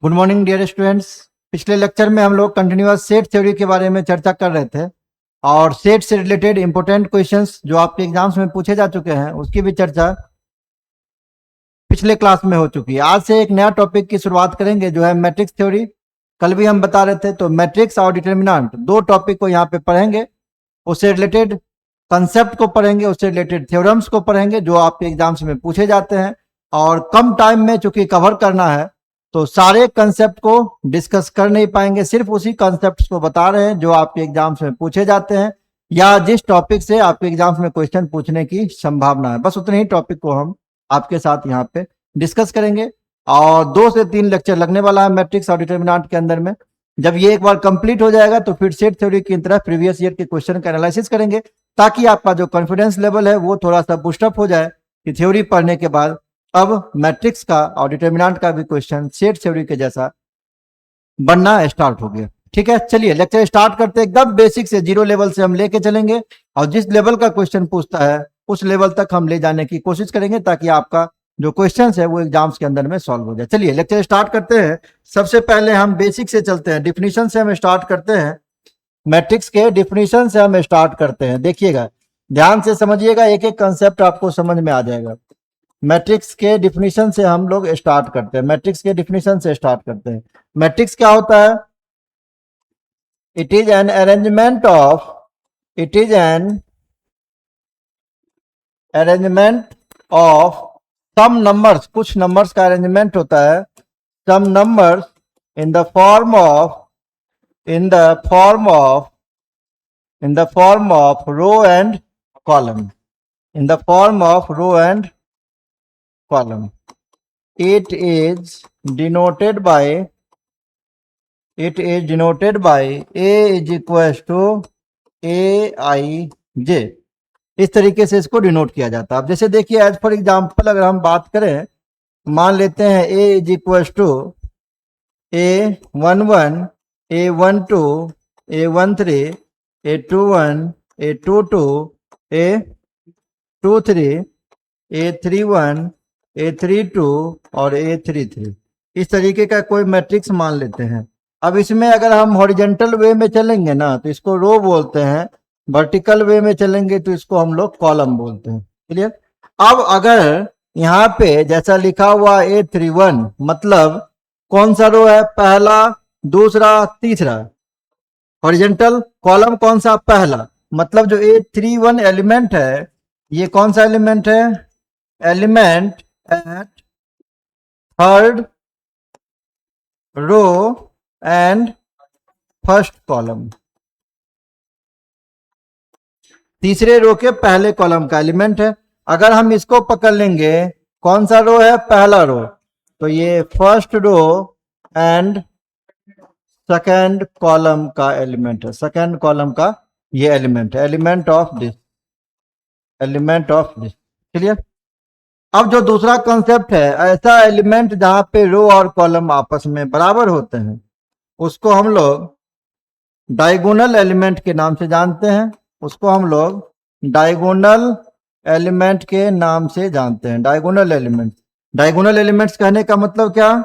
Good morning dear students. पिछले lecture में हम लोग कंटिन्यूअस सेट थ्योरी के बारे में चर्चा कर रहे थे और सेट से रिलेटेड इंपॉर्टेंट क्वेश्चंस जो आपके एग्जाम्स में पूछे जा चुके हैं उसकी भी चर्चा पिछले क्लास में हो चुकी है। आज से एक नया टॉपिक की शुरुआत करेंगे जो है मैट्रिक्स थ्योरी। कल भी हम बता रहे थे, तो मैट्रिक्स और डिटर्मिनेंट दो टॉपिक को यहाँ पे पढ़ेंगे। उससे रिलेटेड कंसेप्ट को पढ़ेंगे, उससे रिलेटेड थ्योरम्स को पढ़ेंगे जो आपके एग्जाम्स में पूछे जाते हैं। और कम टाइम में चूंकि कवर करना है तो सारे कंसेप्ट को डिस्कस कर नहीं पाएंगे, सिर्फ उसी कंसेप्ट को बता रहे हैं जो आपके एग्जाम्स में पूछे जाते हैं या जिस टॉपिक से आपके एग्जाम्स में क्वेश्चन पूछने की संभावना है। बस उतने ही टॉपिक को हम आपके साथ यहाँ पे डिस्कस करेंगे और 2 से 3 लेक्चर लगने वाला है मैट्रिक्स और डिटर्मिनेंट के अंदर में। जब ये एक बार कंप्लीट हो जाएगा तो फिर सेट थ्योरी की तरह प्रीवियस ईयर के क्वेश्चन का एनालिसिस करेंगे, ताकि आपका जो कॉन्फिडेंस लेवल है वो थोड़ा सा बूस्टअप हो जाए कि थ्योरी पढ़ने के बाद अब मैट्रिक्स का और डिटर्मिनेंट का भी क्वेश्चन सेट थ्योरी के जैसा बनना स्टार्ट हो गया। ठीक है, चलिए लेक्चर स्टार्ट करते हैं। एकदम बेसिक से 0 लेवल से हम लेके चलेंगे और जिस लेवल का क्वेश्चन पूछता है उस लेवल तक हम ले जाने की कोशिश करेंगे, ताकि आपका जो क्वेश्चन है वो एग्जाम्स के अंदर में सॉल्व हो जाए। चलिए लेक्चर स्टार्ट करते हैं। सबसे पहले हम बेसिक से चलते हैं, डिफिनीशन से हम स्टार्ट करते हैं। मैट्रिक्स के डिफिनीशन से हम स्टार्ट करते हैं। देखिएगा, ध्यान से समझिएगा, एक एक कंसेप्ट आपको समझ में आ जाएगा। मैट्रिक्स के डिफिनीशन से हम लोग स्टार्ट करते हैं। मैट्रिक्स के डिफिनीशन से स्टार्ट करते हैं। मैट्रिक्स क्या होता है? It is an arrangement of some numbers, कुछ नंबर्स का अरेंजमेंट होता है। Some numbers in the form of row and column, in the form of row and column. It is denoted by A is equals to AIJ। इस तरीके से इसको denote किया जाता है। अब जैसे देखिए, एज फॉर एग्जाम्पल अगर हम बात करें, मान लेते हैं A is equals to A11, A12, A13, A21, A22, A23, A31, A32 और A33, इस तरीके का कोई मैट्रिक्स मान लेते हैं। अब इसमें अगर हम हॉरिजेंटल वे में चलेंगे ना तो इसको रो बोलते हैं, वर्टिकल वे में चलेंगे तो इसको हम लोग कॉलम बोलते हैं। क्लियर? अब अगर यहाँ पे जैसा लिखा हुआ A31, मतलब कौन सा रो है? पहला, दूसरा, तीसरा। हॉरिजेंटल कॉलम कौन सा? पहला। मतलब जो A31 एलिमेंट है, ये कौन सा एलिमेंट है? Element at third row and first column, तीसरे रो के पहले कॉलम का एलिमेंट है। अगर हम इसको पकड़ लेंगे, कौन सा रो है? पहला रो, तो ये first row and second column का एलिमेंट है। सेकंड कॉलम का ये एलिमेंट है, एलिमेंट ऑफ दिस। क्लियर? अब जो दूसरा कॉन्सेप्ट है, ऐसा एलिमेंट जहां पे रो और कॉलम आपस में बराबर होते हैं, उसको हम लोग डायगोनल एलिमेंट के नाम से जानते हैं। डायगोनल एलिमेंट्स कहने का मतलब क्या?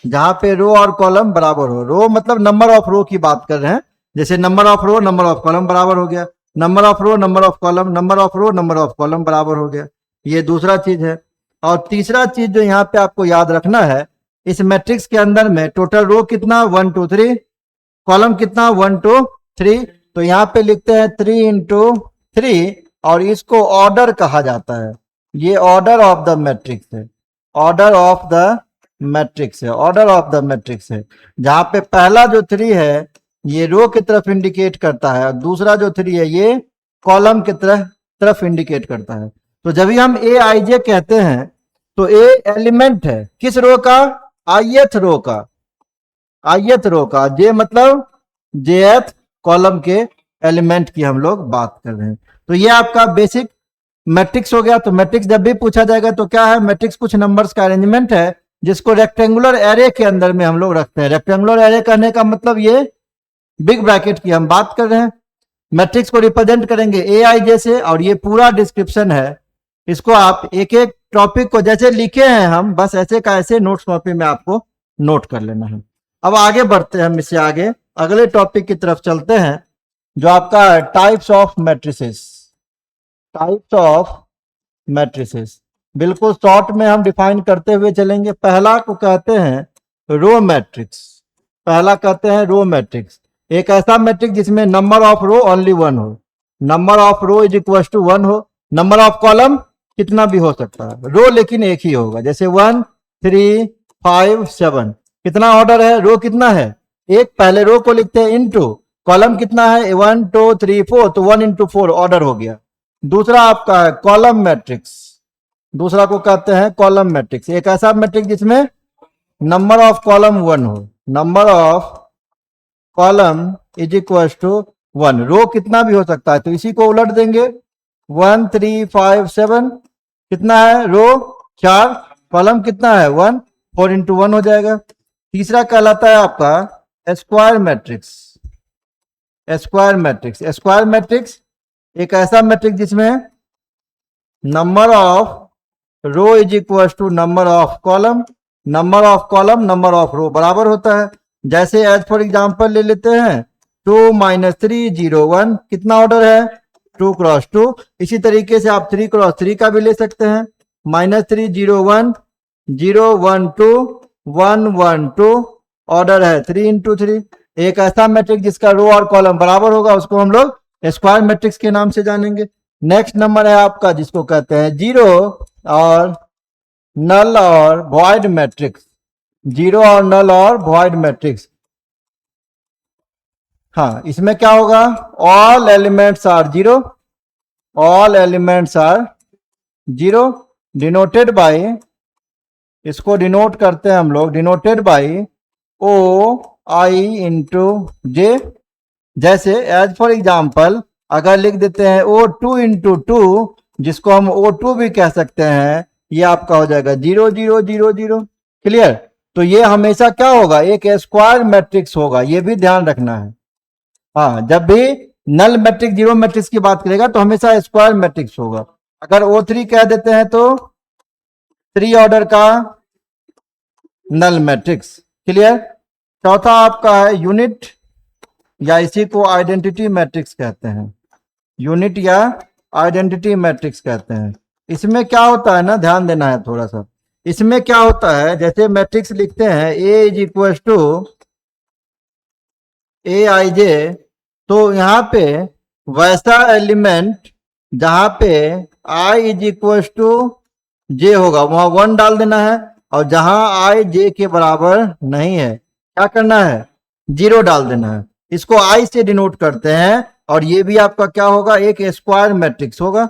जहां पे रो और कॉलम बराबर हो। रो मतलब नंबर ऑफ रो की बात कर रहे हैं, जैसे number of row number of column बराबर हो गया, number of row number of column, number of row number of column बराबर हो गया। ये दूसरा चीज है। और तीसरा चीज जो यहाँ पे आपको याद रखना है, इस मैट्रिक्स के अंदर में टोटल रो कितना? 1 2 3, कॉलम कितना? 1 2 3। तो यहाँ पे लिखते हैं 3 into 3 और इसको ऑर्डर कहा जाता है। ये ऑर्डर ऑफ द मैट्रिक्स है। जहां पे पहला जो 3 है ये रो की तरफ इंडिकेट करता है और दूसरा जो 3 है ये कॉलम की तरफ इंडिकेट करता है। तो जब भी हम AIJ कहते हैं तो A एलिमेंट है किस रो का? ith रो का। J मतलब jth कॉलम के एलिमेंट की हम लोग बात कर रहे हैं। तो ये आपका बेसिक मैट्रिक्स हो गया। तो मैट्रिक्स जब भी पूछा जाएगा तो क्या है? मैट्रिक्स कुछ नंबर्स का अरेंजमेंट है जिसको रेक्टेंगुलर एरे के अंदर में हम लोग रखते हैं। रेक्टेंगुलर एरे कहने का मतलब ये बिग ब्रैकेट की हम बात कर रहे हैं। मैट्रिक्स को रिप्रेजेंट करेंगे AIJ से और ये पूरा डिस्क्रिप्शन है। इसको आप एक एक टॉपिक को जैसे लिखे हैं हम, बस ऐसे का ऐसे नोट्स कॉपी में आपको नोट कर लेना है। अब आगे बढ़ते हैं, हम इससे आगे अगले टॉपिक की तरफ चलते हैं, जो आपका types of matrices. Types of matrices बिल्कुल शॉर्ट में हम डिफाइन करते हुए चलेंगे। पहला को कहते हैं रो मैट्रिक्स। पहला कहते हैं रो मैट्रिक्स, एक ऐसा मैट्रिक्स जिसमें number of row only one हो, number of row is equal to one हो, नंबर ऑफ कॉलम कितना भी हो सकता है, रो लेकिन एक ही होगा, जैसे 1 3 5 7। कितना ऑर्डर है, रो कितना है एक, पहले रो को लिखते हैं इनटू कॉलम कितना है 1 2 3 4, तो 1 into 4 ऑर्डर हो गया। दूसरा आपका है कॉलम मैट्रिक्स, दूसरा को कहते हैं कॉलम मैट्रिक्स, एक ऐसा मैट्रिक्स जिसमें नंबर ऑफ कॉलम वन हो, number of column is equal to one, row कितना भी हो सकता है, तो इसी को उलट देंगे 1 3 5 7, कितना है रो 4, कॉलम कितना है 1, 4 into 1 हो जाएगा। तीसरा कहलाता है आपका square matrix. Square matrix, square matrix एक ऐसा मैट्रिक्स जिसमें number of row is equal to number of column, number of column number of row बराबर होता है। जैसे एज फॉर एग्जांपल ले लेते हैं 2 3 0 1, कितना ऑर्डर है 2 क्रॉस 2। इसी तरीके से आप 3 क्रॉस 3 का भी ले सकते हैं, -3 0 1 0 1 2 1 1 2, ऑर्डर है 3 into 3। एक ऐसा मैट्रिक्स जिसका रो और कॉलम बराबर होगा उसको हम लोग स्क्वायर मैट्रिक्स के नाम से जानेंगे। नेक्स्ट नंबर है आपका जिसको कहते हैं जीरो और नल और वॉइड मैट्रिक्स, जीरो और नल और वॉइड मैट्रिक्स। हाँ, इसमें क्या होगा, all elements are zero, all elements are zero, denoted by, इसको डिनोट करते हैं हम लोग, denoted by O I into J. जैसे एज फॉर एग्जाम्पल अगर लिख देते हैं O2 into 2, जिसको हम O2 भी कह सकते हैं, ये आपका हो जाएगा 0 0 0 0। क्लियर, तो ये हमेशा क्या होगा, एक स्क्वायर मैट्रिक्स होगा, ये भी ध्यान रखना है। हाँ, जब भी नल मैट्रिक्स जीरो मैट्रिक्स की बात करेगा तो हमेशा स्क्वायर मैट्रिक्स होगा। अगर O3 कह देते हैं तो 3 ऑर्डर का नल मैट्रिक्स। क्लियर। चौथा आपका है यूनिट, या इसी को आइडेंटिटी मैट्रिक्स कहते हैं, यूनिट या आइडेंटिटी मैट्रिक्स कहते हैं। इसमें क्या होता है ना, ध्यान देना है थोड़ा सा। इसमें क्या होता है, जैसे मैट्रिक्स लिखते हैं A is equal to AIJ, तो यहाँ पे वैसा एलिमेंट जहां पे I is equal to J होगा वहां 1 डाल देना है, और जहां I J के बराबर नहीं है क्या करना है, 0 डाल देना है। इसको I से डिनोट करते हैं, और ये भी आपका क्या होगा, एक स्क्वायर मैट्रिक्स होगा,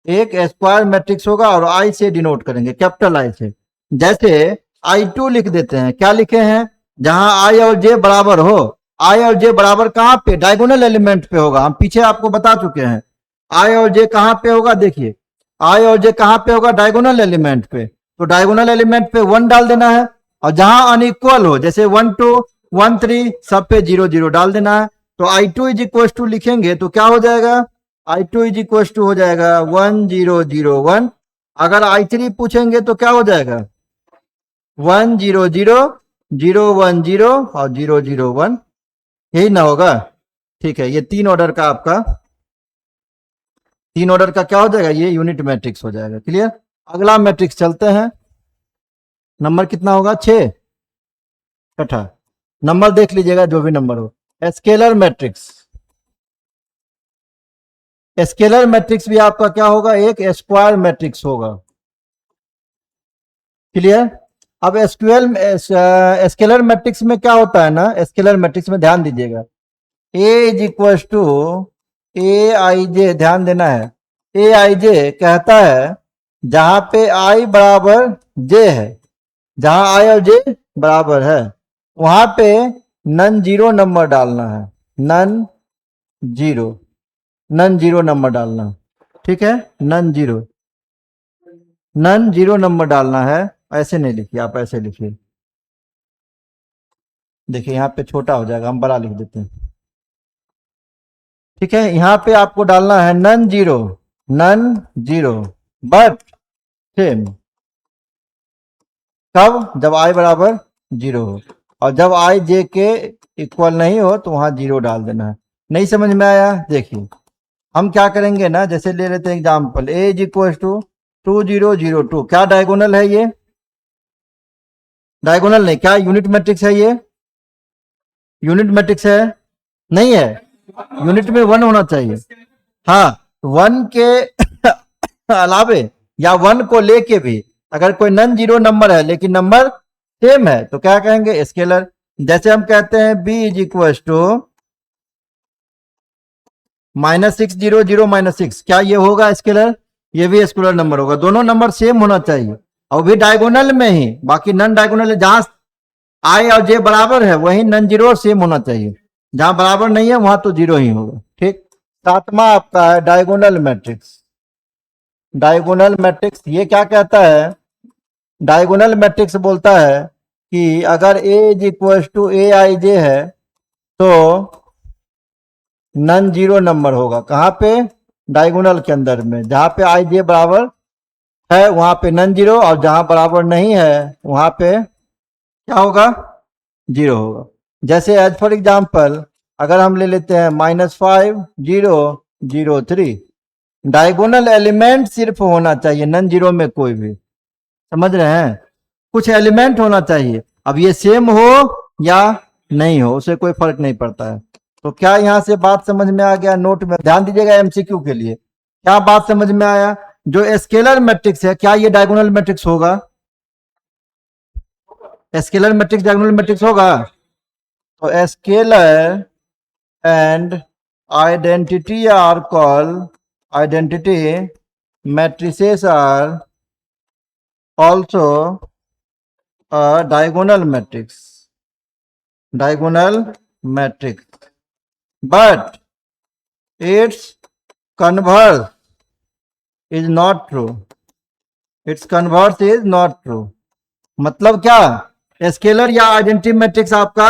एक स्क्वायर मैट्रिक्स होगा, और I से डिनोट करेंगे, कैपिटल I से। जैसे I2 लिख देते हैं, क्या लिखे हैं, जहां I और J बराबर हो, I और J बराबर कहां पे, डायगोनल एलिमेंट पे होगा। हम पीछे आपको बता चुके हैं I और J कहां पे होगा, देखिए I और J कहां पे होगा, डायगोनल एलिमेंट पे। तो डायगोनल एलिमेंट पे 1 डाल देना है, और जहां अनइक्वल हो, जैसे 1 2 1 3, सब पे 0 0 डाल देना है। तो I2 इज इक्वल टू लिखेंगे तो क्या हो जाएगा, I2 इज इक्वल टू हो जाएगा 1 0 0 1। अगर I3 पूछेंगे तो क्या हो जाएगा, 1 0 0 0 1 0 और 0 0 1, यही ना होगा। ठीक है, ये 3 ऑर्डर का आपका, 3 ऑर्डर का क्या हो जाएगा, ये यूनिट मैट्रिक्स हो जाएगा। क्लियर। अगला मैट्रिक्स चलते हैं, नंबर कितना होगा 6, छठा नंबर देख लीजिएगा जो भी नंबर हो। स्केलर मैट्रिक्स, स्केलर मैट्रिक्स भी आपका क्या होगा, एक स्क्वायर मैट्रिक्स होगा। क्लियर। अब स्केलर मैट्रिक्स में क्या होता है ना, स्केलर मैट्रिक्स में ध्यान दीजिएगा, A is equal to AIJ, ध्यान देना है। AIJ कहता है जहां पे I बराबर J है, जहां I और J बराबर है वहां पे नन जीरो नंबर डालना है, नन जीरो नंबर डालना। ठीक है, नन जीरो नंबर डालना है। ऐसे नहीं लिखिए, आप ऐसे लिखिए, देखिए यहाँ पे छोटा हो जाएगा, हम बड़ा लिख देते हैं। ठीक है, यहाँ पे आपको डालना है नन जीरो बट सेम, कब, जब I बराबर जीरो हो, और जब आई जे के इक्वल नहीं हो तो वहां जीरो डाल देना है। नहीं समझ में आया? देखिए हम क्या करेंगे ना, जैसे ले लेते हैं example, A is equal to 2002, क्या डायगोनल है ये? डायगोनल नहीं, क्या यूनिट मैट्रिक्स है ये? यूनिट मैट्रिक्स है? नहीं है, यूनिट में वन होना चाहिए। हाँ, वन के अलावे या वन को लेके भी अगर कोई नन जीरो नंबर है लेकिन नंबर सेम है तो क्या कहेंगे? स्केलर। जैसे हम कहते हैं b इज इक्वल टू -600 क्या ये होगा स्केलर? ये भी स्केलर नंबर होगा। दोनों नंबर सेम होना चाहिए और भी डायगोनल में ही, बाकी नन डायगोनल जहां आई और जे बराबर है वही नन जीरो सेम होना चाहिए, जहां बराबर नहीं है वहां तो जीरो ही होगा। ठीक। सातवां आपका है डायगोनल मैट्रिक्स। डायगोनल मैट्रिक्स ये क्या कहता है? डायगोनल मैट्रिक्स बोलता है कि अगर A is equal to A I J है तो नन जीरो नंबर होगा। कहाँ पे? डायगोनल के अंदर में, जहां पे आई जे बराबर है वहां पे नन जीरो, और जहां बराबर नहीं है वहां पे क्या होगा? जीरो होगा। जैसे एज फॉर एग्जाम्पल अगर हम ले लेते हैं -5 0 0 3, डायगोनल एलिमेंट सिर्फ होना चाहिए, नन जीरो में कोई भी। समझ रहे हैं? कुछ एलिमेंट होना चाहिए। अब ये सेम हो या नहीं हो उससे कोई फर्क नहीं पड़ता है। तो क्या यहां से बात समझ में आ गया? नोट में ध्यान दीजिएगा एमसीक्यू के लिए। क्या बात समझ में आया? जो स्केलर मैट्रिक्स है क्या ये डायगोनल मैट्रिक्स होगा? स्केलर मैट्रिक्स डायगोनल मैट्रिक्स होगा? तो scalar and identity are called, identity matrices are also a diagonal matrix, diagonal matrix, but its converse is not true, its converse is not true। मतलब क्या? Scalar या identity matrix आपका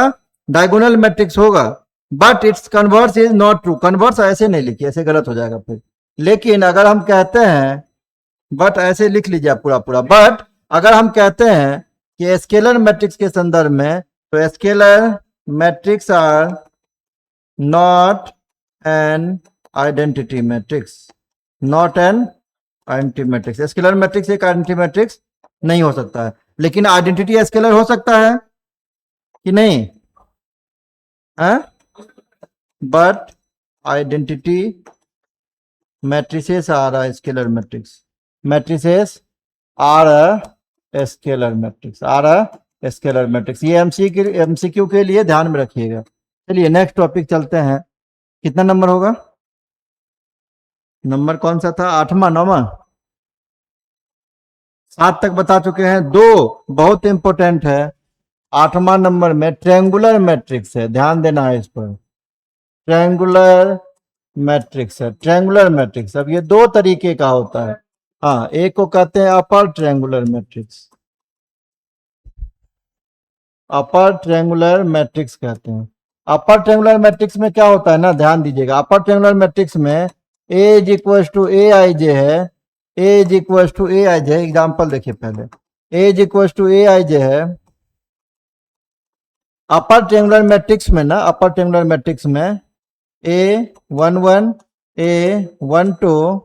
diagonal matrix होगा but it's converse is not true. Converse ऐसे नहीं लिखिए, ऐसे गलत हो जाएगा फिर। लेकिन अगर हम कहते हैं, बट ऐसे लिख लीजिए पूरा पूरा, बट अगर हम कहते हैं कि स्केलर मैट्रिक्स के संदर्भ में तो scalar matrix are not an identity matrix, not an identity matrix. Scalar matrix एक आइडेंटिटी मैट्रिक्स नहीं हो सकता है, लेकिन आइडेंटिटी स्केलर हो सकता है कि नहीं है? But identity matrices are a scalar matrix, matrices are a scalar matrix, are a scalar matrix. ये एमसीक्यू के लिए ध्यान में रखिएगा। चलिए नेक्स्ट टॉपिक चलते हैं। कितना नंबर होगा? नंबर कौन सा था? 8वां 9वां? 7 तक बता चुके हैं। 2 बहुत इंपॉर्टेंट है। 8वां नंबर में ट्रायंगुलर मैट्रिक्स है, ध्यान देना है इस पर। ट्रायंगुलर मैट्रिक्स है, ट्रायंगुलर मैट्रिक्स। अब ये 2 तरीके का होता है। हाँ, एक को कहते हैं अपर ट्रायंगुलर मैट्रिक्स, अपर ट्रायंगुलर मैट्रिक्स कहते हैं। अपर ट्रायंगुलर मैट्रिक्स में क्या होता है ना, ध्यान दीजिएगा। अपर ट्रायंगुलर मैट्रिक्स में A is equal to A I J है, A is equal to A I J. Example देखिए पहले, A is equal to A I J है। अपर ट्रायंगुलर मैट्रिक्स में ना, अपर ट्रायंगुलर मैट्रिक्स में A11 A12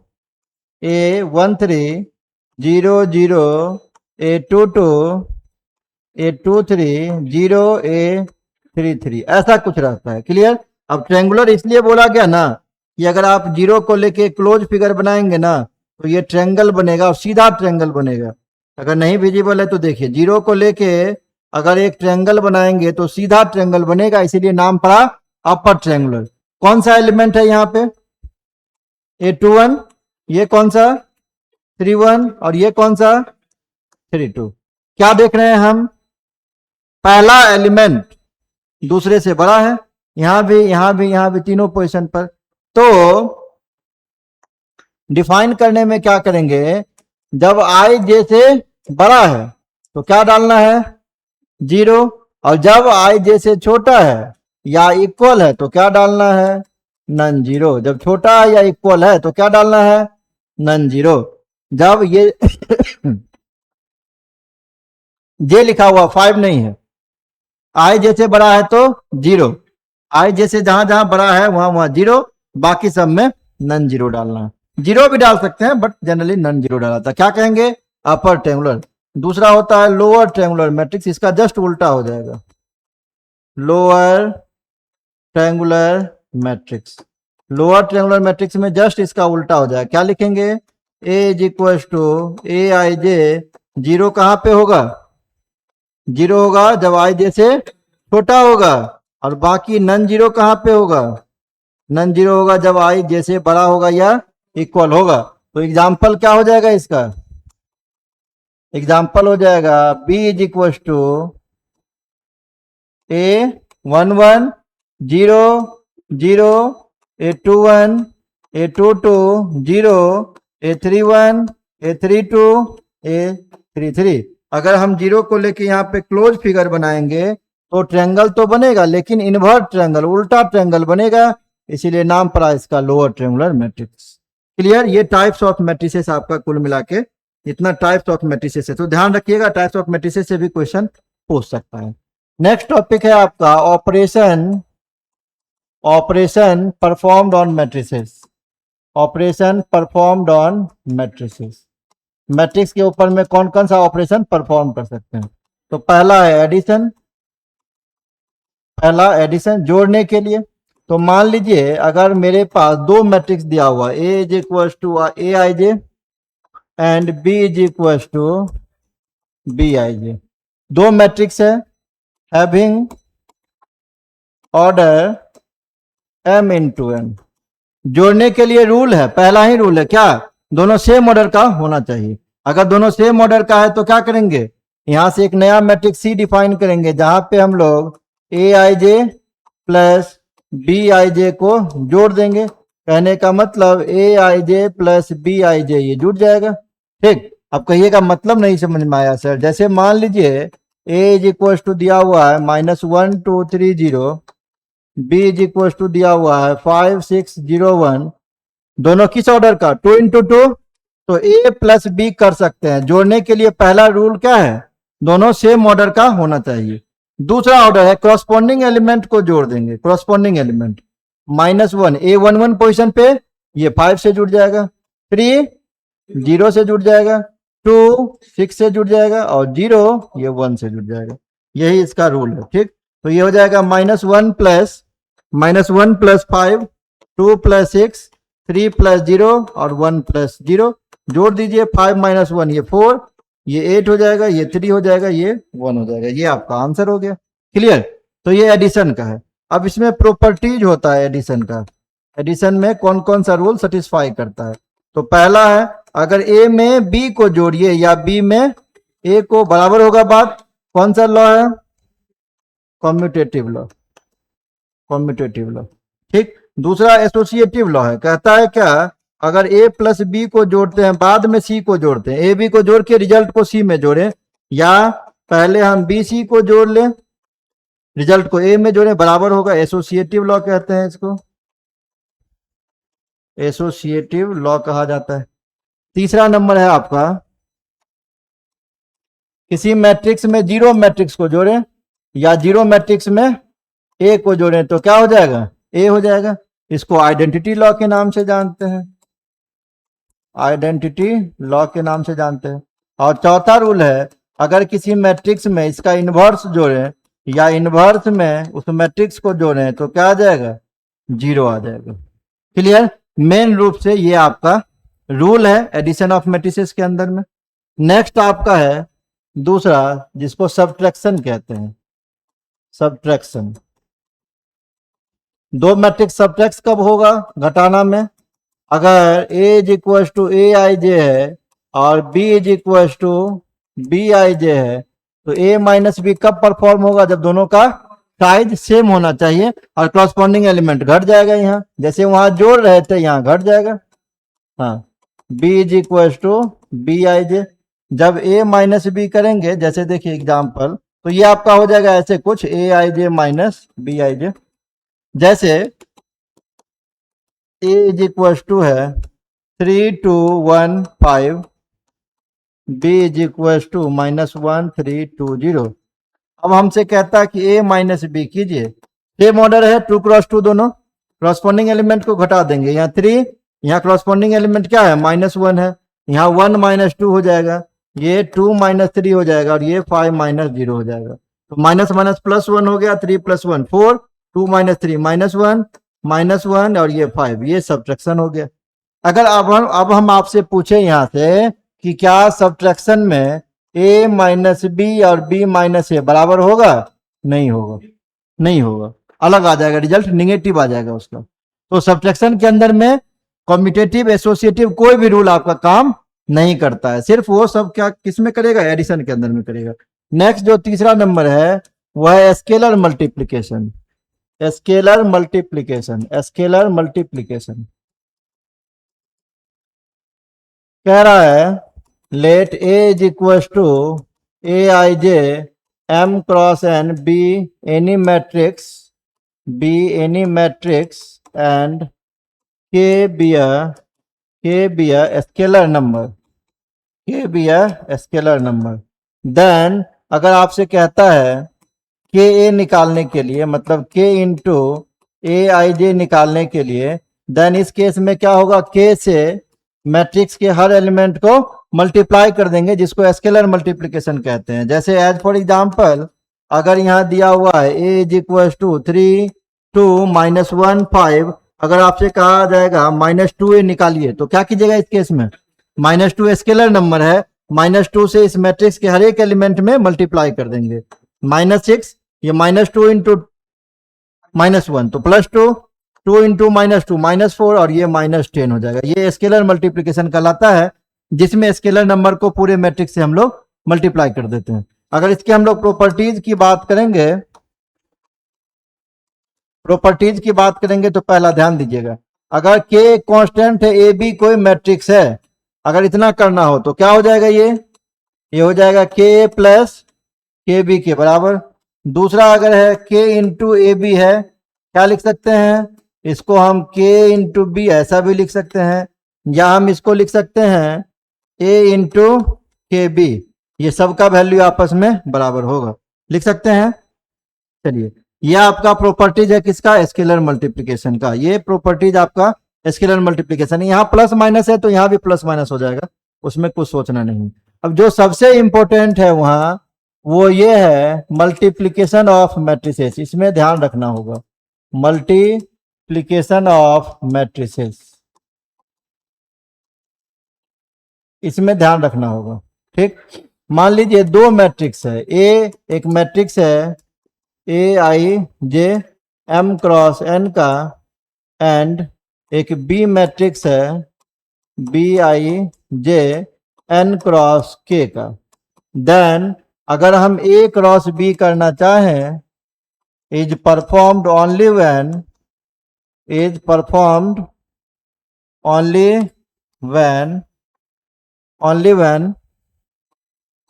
A13 00 A22 A23 0 A33 ऐसा कुछ रहता है। क्लियर? अब ट्रायंगुलर इसलिए बोला गया ना कि अगर आप जीरो को लेके क्लोज फिगर बनाएंगे ना तो ये ट्रायंगल बनेगा और सीधा ट्रायंगल बनेगा। अगर नहीं विजिबल है तो देखिए, जीरो को लेके अगर एक ट्रायंगल बनाएंगे तो सीधा ट्रायंगल बनेगा, इसीलिए नाम पड़ा अपर ट्रायंगुलर। कौन सा एलिमेंट है यहाँ पे? A21, ये कौन सा? 31, और ये कौन सा? 32। क्या देख रहे हैं हम? पहला एलिमेंट दूसरे से बड़ा है, यहां भी यहां भी यहां भी, तीनों पोजीशन पर। तो डिफाइन करने में क्या करेंगे? जब आई जे से बड़ा है तो क्या डालना है? 0, और जब आई जे से छोटा है या इक्वल है तो क्या डालना है? None zero. जब छोटा है या इक्वल है तो क्या डालना है? None zero. जब ये जे लिखा हुआ 5 नहीं है, आई जैसे बड़ा है तो जीरो, आई जैसे जहां जहां बड़ा है वहां वहां जीरो, बाकी सब में नन जीरो डालना है। जीरो भी डाल सकते हैं बट जनरली नन जीरो डाला था। क्या कहेंगे? Upper triangular. दूसरा होता है लोअर ट्रायंगुलर मैट्रिक्स, इसका जस्ट उल्टा हो जाएगा, lower triangular matrix. Lower triangular matrix में जस्ट इसका उल्टा हो जाएगा। क्या लिखेंगे? A is equal to A I J, zero कहाँ पे होगा? जीरो होगा जब आई जे से छोटा होगा, और बाकी नन जीरो कहाँ पे होगा? नन जीरो होगा जब आई जे से बड़ा होगा या इक्वल होगा। तो एग्जाम्पल क्या हो जाएगा इसका? एग्जाम्पल हो जाएगा बी इज इक्वल टू ए 1 1 0 0, ए 2 1, ए 2 2 0, ए 3 1, ए 3 2, ए 3 3। अगर हम जीरो को लेके यहाँ पे क्लोज फिगर बनाएंगे तो ट्रायंगल तो बनेगा लेकिन इन्वर्ट ट्रायंगल, उल्टा ट्रायंगल बनेगा, इसीलिए नाम पड़ा इसका लोअर ट्रायंगुलर मैट्रिक्स। क्लियर? ये टाइप्स ऑफ मैट्रिसेस आपका कुल मिला के इतना टाइप्स ऑफ मैट्रिसेस है, तो ध्यान रखिएगा टाइप्स ऑफ मैट्रिसेस से भी क्वेश्चन पूछ सकता है। नेक्स्ट टॉपिक है आपका operation performed on matrices. Operation performed on matrices, matrix के ऊपर में कौन कौन सा ऑपरेशन परफॉर्म कर सकते हैं? तो पहला है एडिशन, पहला एडिशन जोड़ने के लिए। तो मान लीजिए अगर मेरे पास दो मैट्रिक्स दिया हुआ A is equal to A I J and B is equal to B I J, दो मैट्रिक्स है having order m into N. जोड़ने के लिए रूल है, पहला ही रूल है क्या? दोनों सेम ऑर्डर का होना चाहिए। अगर दोनों सेम ऑर्डर का है तो क्या करेंगे? यहां से एक नया मैट्रिक्स सी डिफाइन करेंगे जहां पे हम लोग ए I J plus B I जे को जोड़ देंगे। कहने का मतलब ए I J plus B I जे ये जुड़ जाएगा। ठीक, अब कहिएगा मतलब नहीं समझ में आया सर। जैसे मान लीजिए ए इज इक्वल टू दिया हुआ है -1 2 3 0, बी इज इक्वल टू दिया हुआ है 5 6 0 1, दोनों किस ऑर्डर का? 2 इंटू 2, तो ए प्लस बी कर सकते हैं। जोड़ने के लिए पहला रूल क्या है? दोनों सेम ऑर्डर का होना चाहिए। दूसरा ऑर्डर है कॉरस्पॉन्डिंग एलिमेंट को जोड़ देंगे। कॉरस्पॉन्डिंग एलिमेंट -1 ए 1 1 पोजिशन पे ये 5 से जुड़ जाएगा, 3 0 से जुड़ जाएगा, 2 6 से जुड़ जाएगा, और 0 ये 1 से जुड़ जाएगा। यही इसका रूल है। ठीक, तो ये हो जाएगा -1 प्लस -1 + 5, 2 + 6, 3 + 0 और 1 + 0। जोड़ दीजिए 5 - 1 ये 4, ये 8 हो जाएगा, ये 3 हो जाएगा, ये 1 हो जाएगा। ये आपका आंसर हो गया। क्लियर? तो ये एडिशन का है। अब इसमें प्रॉपर्टीज होता है एडिशन का। एडिशन में कौन कौन सा रूल सेटिस्फाई करता है? तो पहला है अगर ए में बी को जोड़िए या बी में ए को बराबर होगा बात, कौन सा लॉ है? Commutative law, commutative law. ठीक, दूसरा एसोसिएटिव लॉ है, कहता है क्या? अगर ए प्लस बी को जोड़ते हैं बाद में सी को जोड़ते हैं, ए बी को जोड़ के रिजल्ट को सी में जोड़े, या पहले हम बी सी को जोड़ लें रिजल्ट को ए में जोड़े, बराबर होगा। एसोसिएटिव लॉ कहते हैं इसको, एसोसिएटिव लॉ कहा जाता है। तीसरा नंबर है आपका किसी मैट्रिक्स में जीरो मैट्रिक्स को जोड़े या जीरो मैट्रिक्स में ए को जोड़े तो क्या हो जाएगा? ए हो जाएगा। इसको आइडेंटिटी लॉ के नाम से जानते हैं, आइडेंटिटी लॉ के नाम से जानते हैं। और चौथा रूल है अगर किसी मैट्रिक्स में इसका इन्वर्स जोड़े या इन्वर्स में उस मैट्रिक्स को जोड़े तो क्या आ जाएगा? जीरो आ जाएगा। क्लियर? मेन रूप से ये आपका रूल है एडिशन ऑफ मैट्रिसेस के अंदर में। नेक्स्ट आपका है दूसरा जिसको सब्ट्रैक्शन कहते हैं। सब्ट्रैक्शन, दो मैट्रिक्स सब्ट्रैक्ट कब होगा? घटाना में। अगर A is equal to A I J है और B is equal to B I J है तो ए माइनस बी कब परफॉर्म होगा? जब दोनों का साइज सेम होना चाहिए और कॉरस्पॉन्डिंग एलिमेंट घट जाएगा। यहाँ जैसे वहां जोड़ रहे थे यहाँ घट जाएगा। हाँ, B is equal to B I J, जब ए माइनस बी करेंगे जैसे देखिए एग्जाम्पल, तो ये आपका हो जाएगा ऐसे कुछ ए I J minus B I जे। जैसे ए इज इक्वल टू है 3 2 1 5, बी इज इक्वल टू -1 3 2 0। अब हमसे कहता है कि a माइनस बी कीजिए, सेम ऑर्डर है 2 क्रॉस 2 दोनों, क्रॉसपोंडिंग एलिमेंट को घटा देंगे, यहाँ 3, यहाँ क्रॉसपोंडिंग एलिमेंट क्या है -1 है, यहाँ 1 माइनस 2 हो जाएगा, ये 2 माइनस 3 हो जाएगा और ये 5 माइनस 0 हो जाएगा। तो माइनस माइनस प्लस 1 हो गया, 3 प्लस 1 4, 2 माइनस 3 -1 और ये 5, ये सब्ट्रैक्शन हो गया। अगर अब हम आपसे पूछे यहाँ से कि क्या सब्ट्रैक्शन में a माइनस बी और b माइनस ए बराबर होगा, नहीं होगा, नहीं होगा, अलग आ जाएगा, रिजल्ट निगेटिव आ जाएगा उसका। तो सब्ट्रैक्शन के अंदर में कॉम्यूटेटिव एसोसिएटिव कोई भी रूल आपका काम नहीं करता है, सिर्फ वो सब क्या किस में करेगा, एडिशन के अंदर में करेगा। नेक्स्ट जो तीसरा नंबर है वह है scalar multiplication, scalar multiplication, scalar multiplication कह रहा है let a is equal to A I J M cross N be any matrix and K be a scalar number, K be a scalar number. Then अगर आपसे कहता है के ए निकालने के लिए, मतलब के इंटू ए आई जे निकालने के लिए, देन इस केस में क्या होगा, के से मैट्रिक्स के हर एलिमेंट को मल्टीप्लाई कर देंगे, जिसको स्केलर मल्टीप्लिकेशन कहते हैं। जैसे एज फॉर एग्जांपल अगर यहाँ दिया हुआ है a इज इक्वल टू 3 2 -1 5, अगर आपसे कहा जाएगा -2a निकालिए तो क्या कीजिएगा इस केस में, -2 स्केलर नंबर है, -2 से इस मैट्रिक्स के हर एक एलिमेंट में मल्टीप्लाई कर देंगे, -6 ये -2 इंटू -1 तो +2, 2 इंटू -2 -4 और ये -10 हो जाएगा। ये स्केलर मल्टीप्लिकेशन कहलाता है, जिसमें स्केलर नंबर को पूरे मैट्रिक्स से हम लोग मल्टीप्लाई कर देते हैं। अगर इसके हम लोग प्रॉपर्टीज की बात करेंगे, तो पहला ध्यान दीजिएगा, अगर के कांस्टेंट है, ए बी कोई मैट्रिक्स है, अगर इतना करना हो तो क्या हो जाएगा, ये हो जाएगा के प्लस के बी के बराबर। दूसरा अगर है के इंटू ए बी है, क्या लिख सकते हैं, इसको हम के इंटू बी ऐसा भी लिख सकते हैं, या हम इसको लिख सकते हैं ए इंटू के बी, ये सबका वैल्यू आपस में बराबर होगा, लिख सकते हैं। चलिए ये आपका प्रॉपर्टीज है किसका, स्केलर मल्टीप्लिकेशन का, ये प्रॉपर्टीज आपका स्केलर मल्टीप्लिकेशन। यहाँ प्लस माइनस है तो यहाँ भी प्लस माइनस हो जाएगा, उसमें कुछ सोचना नहीं। अब जो सबसे इंपॉर्टेंट है वहां वो ये है मल्टीप्लिकेशन ऑफ मैट्रिसेस, इसमें ध्यान रखना होगा, मल्टीप्लिकेशन ऑफ मैट्रिसेस, इसमें ध्यान रखना होगा। ठीक, मान लीजिए दो मैट्रिक्स है, एक मैट्रिक्स है A I J M cross N का, एंड एक बी मैट्रिक्स है B I J N cross K का। देन अगर हम ए क्रॉस बी करना चाहें, is performed only when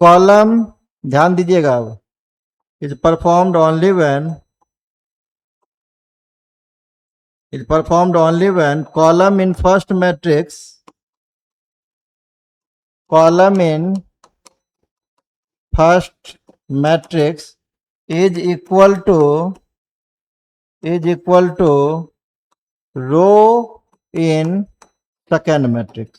column, ध्यान दीजिएगा, अब is performed only when column in first matrix is equal to row in second matrix।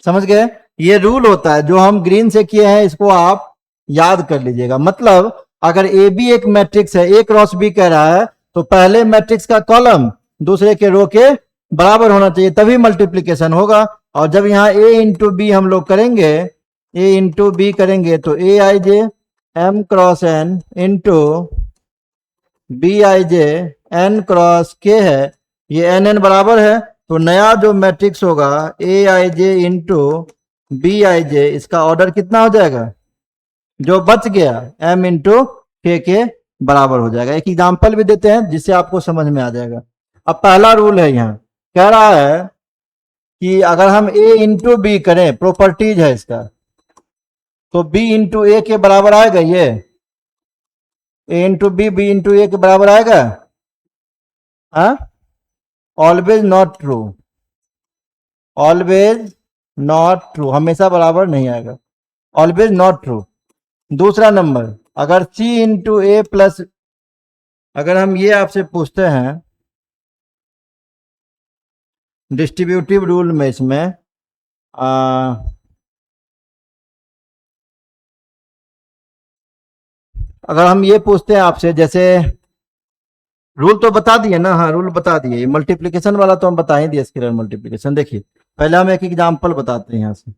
समझ गए, ये रूल होता है जो हम ग्रीन से किए हैं, इसको आप याद कर लीजिएगा। मतलब अगर ए बी एक मैट्रिक्स है, ए क्रॉस बी कह रहा है, तो पहले मैट्रिक्स का कॉलम दूसरे के रो के बराबर होना चाहिए, तभी मल्टीप्लिकेशन होगा। और जब यहाँ ए इंटू बी हम लोग करेंगे, तो A I J M cross N into B I J N cross K है, ये एन एन बराबर है, तो नया जो मैट्रिक्स होगा ए I J into B I जे, इसका ऑर्डर कितना हो जाएगा, जो बच गया m इंटू के बराबर हो जाएगा। एक एग्जांपल भी देते हैं जिससे आपको समझ में आ जाएगा। अब पहला रूल है, यहाँ कह रहा है कि अगर हम a इंटू बी करें, प्रॉपर्टीज है इसका, तो b इंटू ए के बराबर आएगा, ये a इंटू बी इंटू ए के बराबर आएगा, ऑलवेज नॉट ट्रू, हमेशा बराबर नहीं आएगा, ऑलवेज नॉट ट्रू। दूसरा नंबर, अगर C इंटू ए प्लस, अगर हम ये आपसे पूछते हैं डिस्ट्रीब्यूटिव रूल में, इसमें अगर हम ये पूछते हैं आपसे, जैसे रूल तो बता दिए ना, हाँ रूल बता दिए, मल्टीप्लिकेशन वाला तो हम बता ही दिए, स्केलर मल्टीप्लिकेशन। देखिए पहले हम एक एग्जांपल बताते हैं यहाँ से,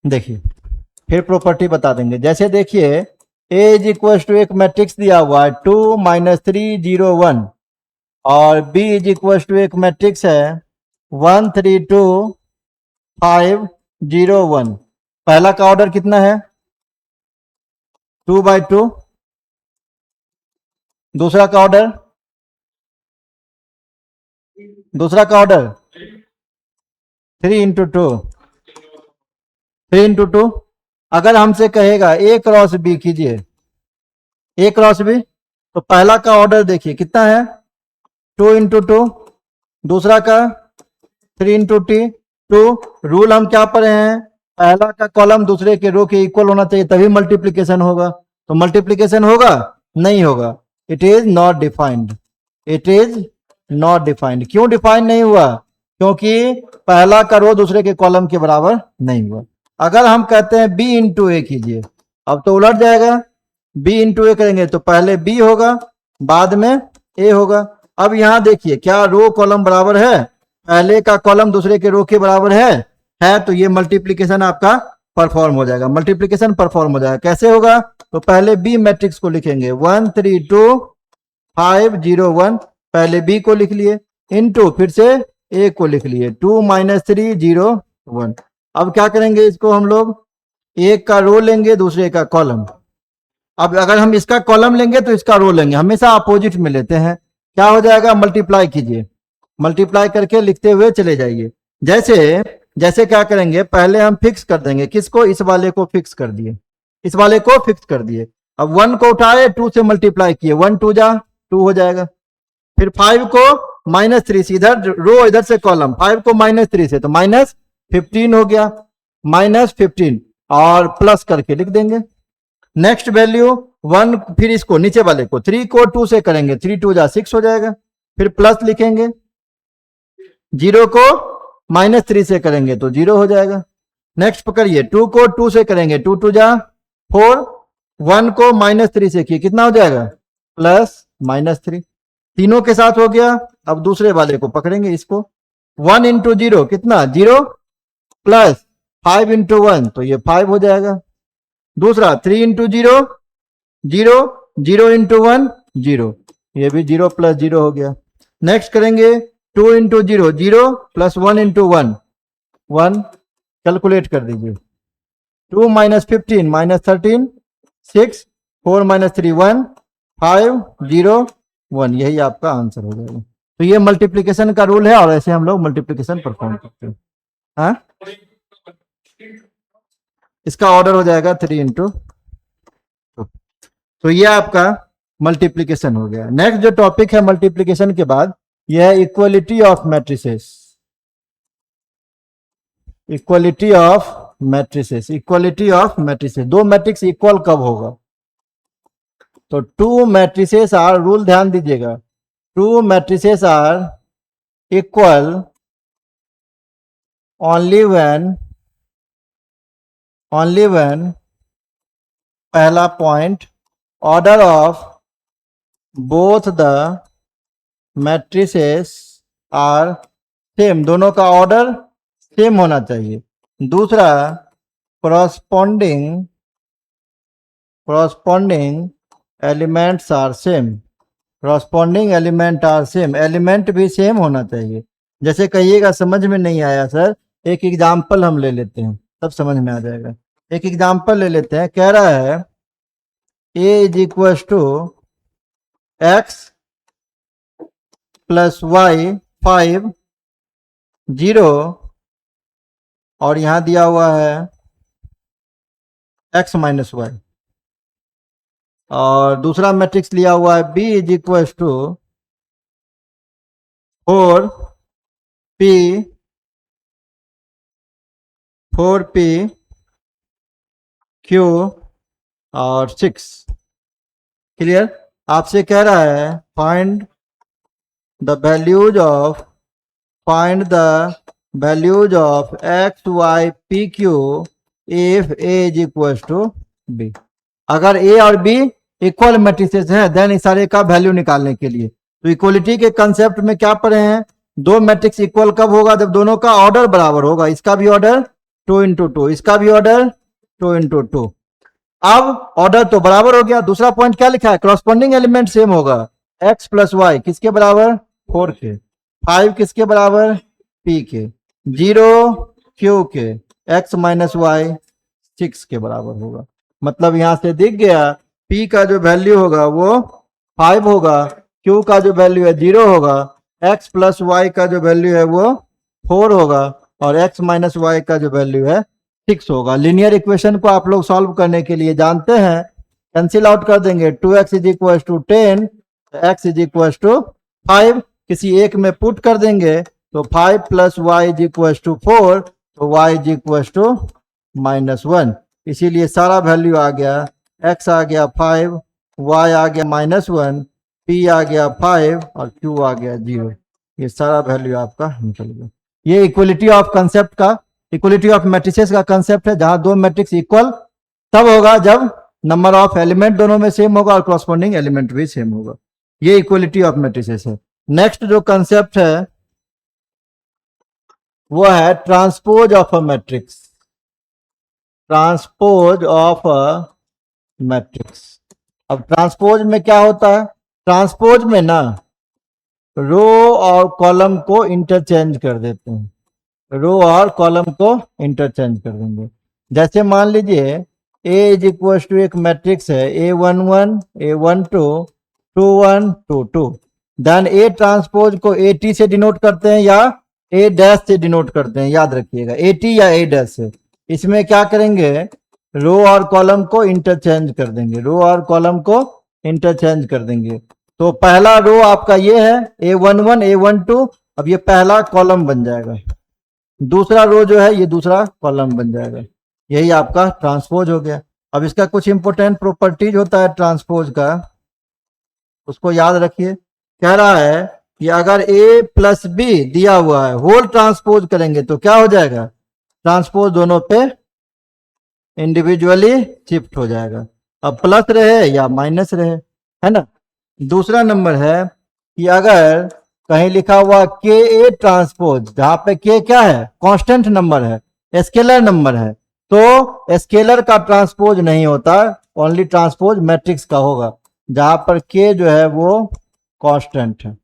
देखिए फिर प्रॉपर्टी बता देंगे। जैसे देखिए ए इज इक्वल टू एक मैट्रिक्स दिया हुआ है 2 - 3 0 1, और बी इज इक्वल टू एक मैट्रिक्स है 1 3 2 5 0 1। पहला का ऑर्डर कितना है 2/2, दूसरा का ऑर्डर, दूसरा का ऑर्डर 3 × 2, 3 × 2। अगर हमसे कहेगा ए क्रॉस बी कीजिए, ए क्रॉस बी, तो पहला का ऑर्डर देखिए कितना है 2 × 2, दूसरा का 3 × 2। रूल हम क्या पढ़े हैं, पहला का कॉलम दूसरे के रो के इक्वल होना चाहिए तभी मल्टीप्लीकेशन होगा। तो मल्टीप्लीकेशन होगा, नहीं होगा, it is not defined, it is not defined. क्यों डिफाइंड नहीं हुआ, क्योंकि पहला का रो दूसरे के कॉलम के बराबर नहीं हुआ। अगर हम कहते हैं बी इंटू ए कीजिए, अब तो उलट जाएगा, बी इंटू ए करेंगे तो पहले बी होगा बाद में ए होगा। अब यहां देखिए क्या रो कॉलम बराबर है, पहले का कॉलम दूसरे के रो के बराबर है तो ये मल्टीप्लीकेशन आपका परफॉर्म हो जाएगा, मल्टीप्लीकेशन परफॉर्म हो जाएगा। कैसे होगा, तो पहले बी मैट्रिक्स को लिखेंगे 1 3 2 5 0 1, पहले बी को लिख लिए, इनटू फिर से ए को लिख लिए 2 - 3 0 1। अब क्या करेंगे, इसको हम लोग एक का रो लेंगे दूसरे का कॉलम। अब अगर हम इसका कॉलम लेंगे तो इसका रो लेंगे, हमेशा अपोजिट में लेते हैं। क्या हो जाएगा, मल्टीप्लाई कीजिए, मल्टीप्लाई करके लिखते हुए चले जाइए। जैसे जैसे क्या करेंगे, पहले हम फिक्स कर देंगे, किसको, इस वाले को फिक्स कर दिए, इस वाले को फिक्स कर दिए। अब 1 को उठाए 2 से मल्टीप्लाई किए, 1 2 जा 2 हो जाएगा। फिर 5 को -3 से, इधर रो इधर से कॉलम, 5 को -3 से तो -15 हो गया, -15 और प्लस करके लिख देंगे। नेक्स्ट वैल्यू 1, फिर इसको नीचे वाले को 3 को 2 से करेंगे, 3 2 जा 6 हो जाएगा, फिर प्लस लिखेंगे। 0 को -3 से करेंगे तो 0 हो जाएगा। नेक्स्ट पकड़िए 2 को 2 से करेंगे, 2 2 जा 4, 1 को -3 से किए कितना हो जाएगा, +3, तीनों के साथ हो गया। अब दूसरे वाले को पकड़ेंगे, इसको 1 × 0 कितना 0, प्लस 5 × 1 तो ये 5 हो जाएगा। दूसरा 3 × 0 0, 0 × 1 0, ये भी 0 + 0 हो गया। नेक्स्ट करेंगे 2 × 0 0 प्लस 1 × 1 1, कैलकुलेट कर दीजिए, 2 - 15 -13 6, 4 - 3 1, 5 0 1, यही आपका आंसर हो जाएगा। तो ये मल्टीप्लिकेशन का रूल है और ऐसे हम लोग मल्टीप्लिकेशन परफॉर्म करते हैं। हाँ, इसका ऑर्डर हो जाएगा 3 × 2। तो ये आपका मल्टीप्लिकेशन हो गया। नेक्स्ट जो टॉपिक है मल्टीप्लिकेशन के बाद, यह है equality of matrices, equality of matrices, equality of matrices. दो मैट्रिक्स इक्वल कब होगा, तो टू मैट्रिसेस आर, रूल ध्यान दीजिएगा, two matrices are equal only when पहला point order of both the matrices are same, दोनों का ऑर्डर सेम होना चाहिए। दूसरा corresponding elements are same, corresponding element are same, element भी सेम होना चाहिए। जैसे कहिएगा समझ में नहीं आया सर, एक एग्जाम्पल हम ले लेते हैं तब समझ में आ जाएगा। एक एग्जाम्पल ले लेते हैं, कह रहा है a is equal to x + y 5 0, और यहां दिया हुआ है x - y, और दूसरा मैट्रिक्स लिया हुआ है b is equal to 4p Q और 6। क्लियर? आपसे कह रहा है find the values of X Y P Q if A is equal to B. अगर ए और बी इक्वल मैट्रिसेस हैं देन इस सारे का वैल्यू निकालने के लिए तो इक्वलिटी के कंसेप्ट में क्या पढ़े हैं, दो मैट्रिक्स इक्वल कब होगा, जब दोनों का ऑर्डर बराबर होगा। इसका भी ऑर्डर 2 इंटू 2, इसका भी ऑर्डर 2 इंटू 2। अब ऑर्डर तो बराबर हो गया। दूसरा पॉइंट क्या लिखा है, क्रॉसपोंडिंग एलिमेंट सेम होगा। x प्लस वाई किसके बराबर, 4 के। 5 किसके बराबर, p के। 0 q के। x माइनस वाई 6 के बराबर होगा। मतलब यहां से दिख गया p का जो वैल्यू होगा वो 5 होगा, q का जो वैल्यू है 0 होगा, x प्लस वाई का जो वैल्यू है वो 4 होगा और x माइनस वाई का जो वैल्यू है 6 होगा। लीनियर इक्वेशन को आप लोग सॉल्व करने के लिए जानते हैं, कैंसिल आउट कर देंगे। 2x is equal to 10, x is equal to 5 किसी एक में पुट कर देंगे तो 5 plus Y is equal to 4, तो y इज इक्वल टू -1। इसीलिए सारा वैल्यू आ गया, x आ गया 5, y आ गया -1, p आ गया 5 और q आ गया 0। ये सारा वैल्यू आपका निकल गया। ये इक्वलिटी ऑफ कंसेप्ट का, इक्वलिटी ऑफ मैट्रिसेस का कंसेप्ट है, जहां दो मैट्रिक्स इक्वल तब होगा जब नंबर ऑफ एलिमेंट दोनों में सेम होगा और कॉरस्पॉन्डिंग एलिमेंट भी सेम होगा। ये इक्वलिटी ऑफ मैट्रिसेस है। नेक्स्ट जो कंसेप्ट है वो है transpose of a matrix. Transpose of a matrix. अब ट्रांसपोज में क्या होता है, ट्रांसपोज में ना रो और कॉलम को इंटरचेंज कर देते हैं। रो और कॉलम को इंटरचेंज कर देंगे। जैसे मान लीजिए A इज इक्वल टू एक मैट्रिक्स है A11, A12, 21, 22। Then A transpose को AT से डिनोट करते हैं या A डैश से डिनोट करते हैं, याद रखिएगा AT या A डैश से। इसमें क्या करेंगे, रो और कॉलम को इंटरचेंज कर देंगे, रो और कॉलम को इंटरचेंज कर देंगे। तो पहला रो आपका ये है A11, A12, अब ये पहला कॉलम बन जाएगा। दूसरा रो जो है ये दूसरा कॉलम बन जाएगा। यही आपका ट्रांसपोज हो गया। अब इसका कुछ इंपॉर्टेंट प्रॉपर्टीज होता है ट्रांसपोज का, उसको याद रखिए। कह रहा है कि अगर A प्लस B दिया हुआ है, होल ट्रांसपोज करेंगे तो क्या हो जाएगा, ट्रांसपोज दोनों पे इंडिविजुअली शिफ्ट हो जाएगा। अब प्लस रहे या माइनस रहे, है ना। दूसरा नंबर है कि अगर कहीं लिखा हुआ के ए ट्रांसपोज, जहां पे के क्या है, कांस्टेंट नंबर है, स्केलर नंबर है, तो स्केलर का ट्रांसपोज नहीं होता, ओनली ट्रांसपोज मैट्रिक्स का होगा, जहां पर के जो है वो कांस्टेंट है।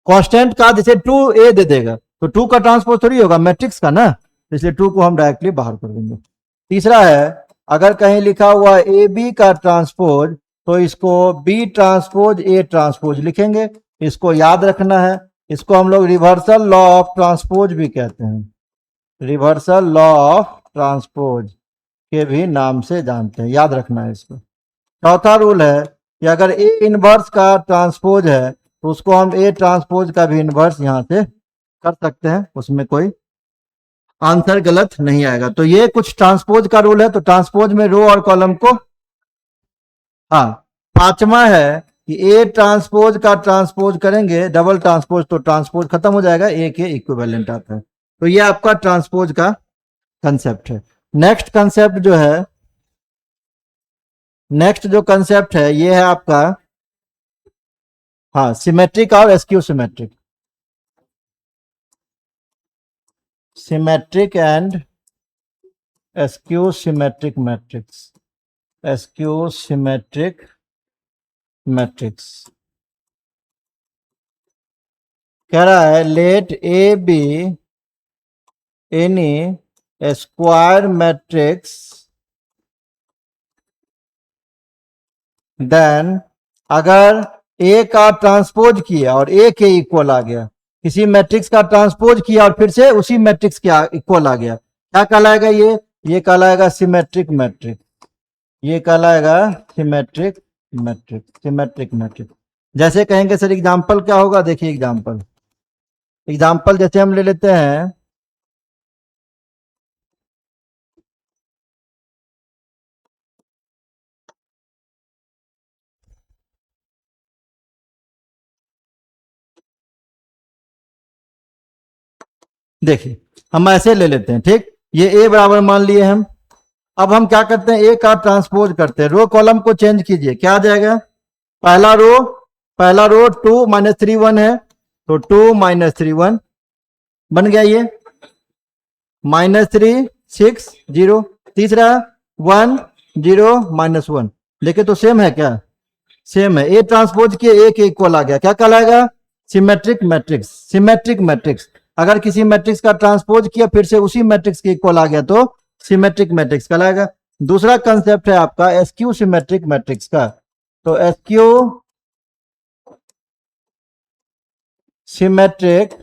कांस्टेंट का जैसे 2a दे देगा तो 2 का ट्रांसपोज थोड़ी होगा मैट्रिक्स का ना, इसलिए 2 को हम डायरेक्टली बाहर कर देंगे। तीसरा है अगर कहीं लिखा हुआ ए बी का ट्रांसपोज तो इसको बी ट्रांसपोज ए ट्रांसपोज लिखेंगे। इसको याद रखना है। इसको हम लोग रिवर्सल लॉ ऑफ ट्रांसपोज भी कहते हैं, रिवर्सल लॉ ऑफ ट्रांसपोज के भी नाम से जानते हैं, याद रखना है इसको। चौथा रूल है कि अगर ए इनवर्स का ट्रांसपोज है तो उसको हम ए ट्रांसपोज का भी इनवर्स यहां से कर सकते हैं, उसमें कोई आंसर गलत नहीं आएगा। तो ये कुछ ट्रांसपोज का रूल है। तो ट्रांसपोज में रो और कॉलम को, हाँ। पांचवा है कि ए ट्रांसपोज का ट्रांसपोज करेंगे डबल ट्रांसपोज तो ट्रांसपोज खत्म हो जाएगा, ए के इक्विवेलेंट आता है। तो ये आपका ट्रांसपोज का कंसेप्ट है। नेक्स्ट कंसेप्ट जो है, नेक्स्ट जो कंसेप्ट है ये है आपका, हाँ, सिमेट्रिक और skew symmetric. Symmetric and skew symmetric matrix. Skew symmetric matrix कह रहा है let A be any square matrix then, अगर ए का ट्रांसपोज किया और ए के इक्वल आ गया, किसी मैट्रिक्स का ट्रांसपोज किया और फिर से उसी मैट्रिक्स के इक्वल आ गया, क्या कहलाएगा ये कहलाएगा सिमेट्रिक मैट्रिक्स। ये कहलाएगा सिमेट्रिक मैट्रिक्स, सिमेट्रिक मैट्रिक्स। जैसे कहेंगे सर एग्जांपल क्या होगा, देखिए एग्जांपल जैसे हम ले लेते हैं देखिए हम ऐसे ले लेते हैं, ठीक, ये ए बराबर मान लिए हम। अब हम क्या करते हैं, ए का ट्रांसपोज करते हैं, रो कॉलम को चेंज कीजिए, क्या आ जाएगा, पहला रो 2 माइनस 3 1 है, तो 2 माइनस 3 1 बन गया ये, -3 6 0, तीसरा 1 0 -1, देखिए तो सेम है क्या, सेम है। ए ट्रांसपोज के ए के इक्वल आ गया, क्या कहलाएगा, सिमेट्रिक मैट्रिक्स। सिमेट्रिक मैट्रिक्स, अगर किसी मैट्रिक्स का ट्रांसपोज किया फिर से उसी मैट्रिक्स के इक्वल आ गया तो सिमेट्रिक मैट्रिक्स कहलाएगा। दूसरा कंसेप्ट है आपका एसक्यू सिमेट्रिक मैट्रिक्स का, तो SQ symmetric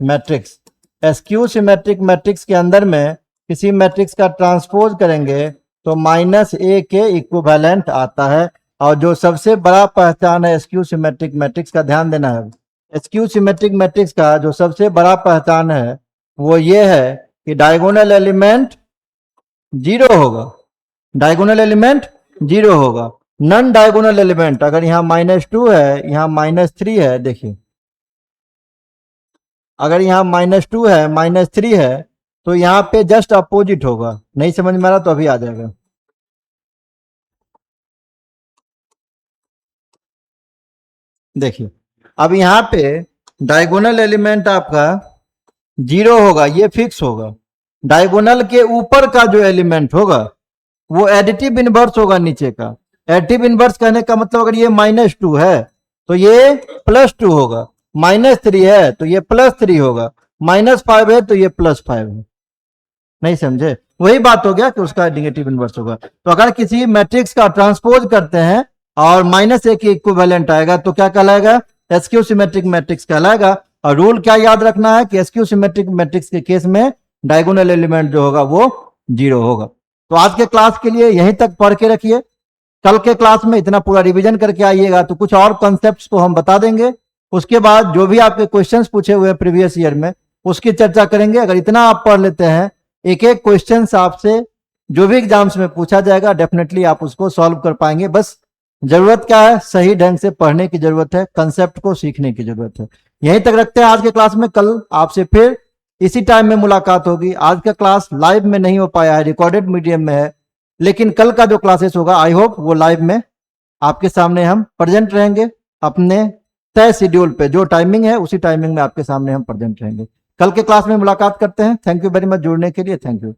matrix, SQ symmetric matrix के अंदर में किसी मैट्रिक्स का ट्रांसपोज करेंगे तो -a के इक्विवेलेंट आता है। और जो सबसे बड़ा पहचान है एसक्यू सिमेट्रिक मैट्रिक्स का, ध्यान देना है, एसक्यू सिमेट्रिक मैट्रिक्स का जो सबसे बड़ा पहचान है वो ये है कि डायगोनल एलिमेंट 0 होगा, डायगोनल एलिमेंट 0 होगा। नॉन डायगोनल एलिमेंट, अगर यहाँ -2 है, यहाँ -3 है, देखिए अगर यहाँ -2 है, -3 है, तो यहाँ पे जस्ट अपोजिट होगा। नहीं समझ में आ रहा तो अभी आ जाएगा। देखिए अब यहाँ पे डायगोनल एलिमेंट आपका 0 होगा, ये फिक्स होगा। डायगोनल के ऊपर का जो एलिमेंट होगा वो एडिटिव इनवर्स होगा नीचे का। एडिटिव इनवर्स कहने का मतलब अगर ये -2 है तो ये +2 होगा, -3 है तो ये +3 होगा, -5 है तो ये +5 है। नहीं समझे, वही बात हो गया कि उसका नेगेटिव इनवर्स होगा। तो अगर किसी मैट्रिक्स का ट्रांसपोज करते हैं और -a की इक्विवेलेंट आएगा तो क्या कहलाएगा, एसक्यू सिमेट्रिक मैट्रिक्स कहलाएगा। और रूल क्या याद रखना है कि एसक्यू सिमेट्रिक मैट्रिक्स के केस में डायगोनल एलिमेंट जो होगा वो 0 होगा। तो आज के क्लास के लिए यहीं तक पढ़ के रखिए, कल के क्लास में इतना पूरा रिवीजन करके आइएगा तो कुछ और कॉन्सेप्ट्स को हम बता देंगे। उसके बाद जो भी आपके क्वेश्चंस पूछे हुए हैं प्रीवियस ईयर में उसकी चर्चा करेंगे। अगर इतना आप पढ़ लेते हैं, एक एक क्वेश्चंस आपसे जो भी एग्जाम्स में पूछा जाएगा डेफिनेटली आप उसको सॉल्व कर पाएंगे। बस जरूरत क्या है, सही ढंग से पढ़ने की जरूरत है, कंसेप्ट को सीखने की जरूरत है। यहीं तक रखते हैं आज के क्लास में, कल आपसे फिर इसी टाइम में मुलाकात होगी। आज का क्लास लाइव में नहीं हो पाया है, रिकॉर्डेड मीडियम में है, लेकिन कल का जो क्लासेस होगा आई होप वो लाइव में आपके सामने हम प्रेजेंट रहेंगे। अपने तय शेड्यूल पे जो टाइमिंग है उसी टाइमिंग में आपके सामने हम प्रेजेंट रहेंगे। कल के क्लास में मुलाकात करते हैं। थैंक यू वेरी मच जुड़ने के लिए, थैंक यू।